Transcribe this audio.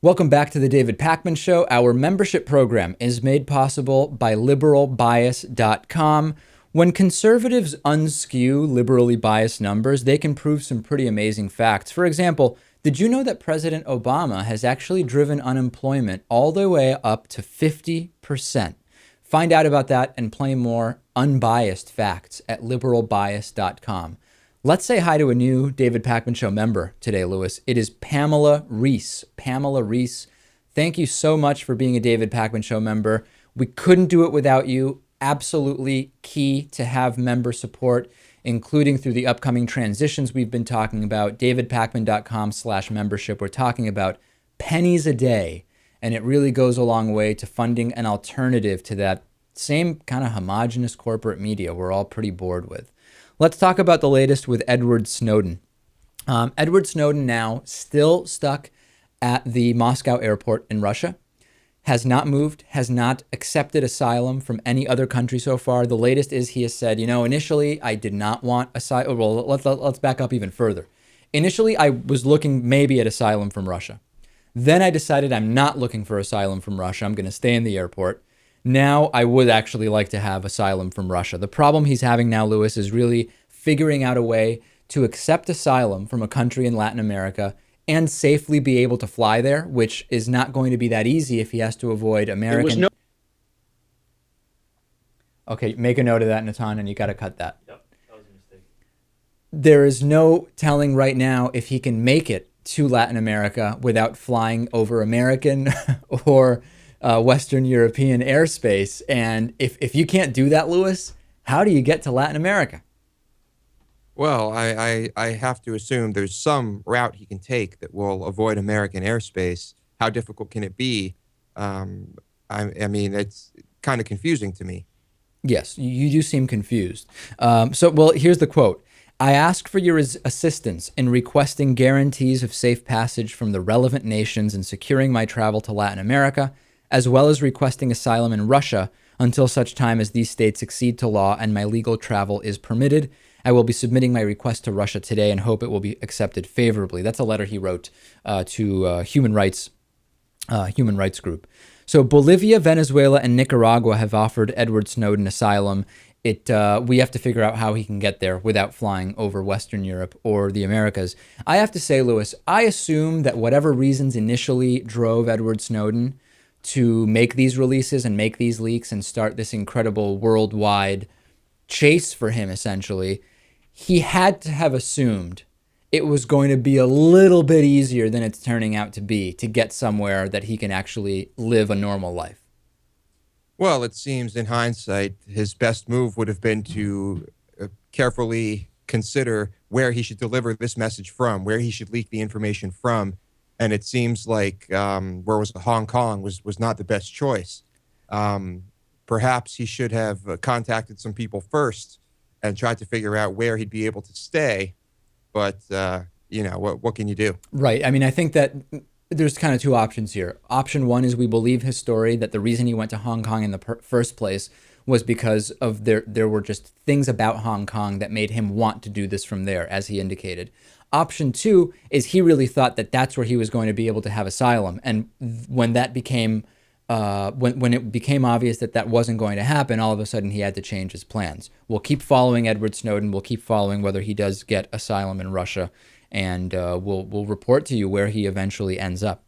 Welcome back to the David Pakman Show. Our membership program is made possible by liberalbias.com. When conservatives unskew liberally biased numbers, they can prove some pretty amazing facts. For example, did you know that President Obama has actually driven unemployment all the way up to 50%? Find out about that and plenty more unbiased facts at liberalbias.com. Let's say hi to a new David Pakman Show member today, Lewis. It is Pamela Reese. Pamela Reese, thank you so much for being a David Pakman Show member. We couldn't do it without you. Absolutely key to have member support, including through the upcoming transitions we've been talking about. davidpakman.com/membership. We're talking about pennies a day, and it really goes a long way to funding an alternative to that same kind of homogenous corporate media we're all pretty bored with. Let's talk about the latest with Edward Snowden. Edward Snowden now still stuck at the Moscow airport in Russia, has not moved, has not accepted asylum from any other country so far. The latest is he has said, initially I did not want asylum. Well, let's back up even further. Initially, I was looking maybe at asylum from Russia. Then I decided I'm not looking for asylum from Russia. I'm going to stay in the airport. Now I would actually like to have asylum from Russia. The problem he's having now, Lewis, is really figuring out a way to accept asylum from a country in Latin America and safely be able to fly there, which is not going to be that easy if he has to avoid American. Okay, make a note of that, Natan, and you got to cut that. Yep, that was a mistake. There is no telling right now if he can make it to Latin America without flying over American or Western European airspace. And if you can't do that, Lewis, how do you get to Latin America? Well, I have to assume there's some route he can take that will avoid American airspace. How difficult can it be? I mean, it's kind of confusing to me. Yes, you do seem confused. Well, here's the quote. I ask for your assistance in requesting guarantees of safe passage from the relevant nations in securing my travel to Latin America, as well as requesting asylum in Russia until such time as these states accede to law and my legal travel is permitted. I will be submitting my request to Russia today and hope it will be accepted favorably. That's a letter he wrote to human rights group. So Bolivia, Venezuela, and Nicaragua have offered Edward Snowden asylum. We have to figure out how he can get there without flying over Western Europe or the Americas. I have to say, Lewis, I assume that whatever reasons initially drove Edward Snowden to make these releases and make these leaks and start this incredible worldwide chase for him, essentially, he had to have assumed it was going to be a little bit easier than it's turning out to be to get somewhere that he can actually live a normal life. Well, it seems in hindsight, his best move would have been to carefully consider where he should deliver this message from, where he should leak the information from. And it seems like where was Hong Kong was not the best choice. Perhaps he should have contacted some people first and tried to figure out where he'd be able to stay. But, what can you do? Right. I mean, I think that there's kind of two options here. Option one is we believe his story that the reason he went to Hong Kong in the first place was because of there were just things about Hong Kong that made him want to do this from there, as he indicated. Option two is he really thought that that's where he was going to be able to have asylum. And when that became when it became obvious that that wasn't going to happen, all of a sudden he had to change his plans. We'll keep following Edward Snowden. We'll keep following whether he does get asylum in Russia, and we'll report to you where he eventually ends up.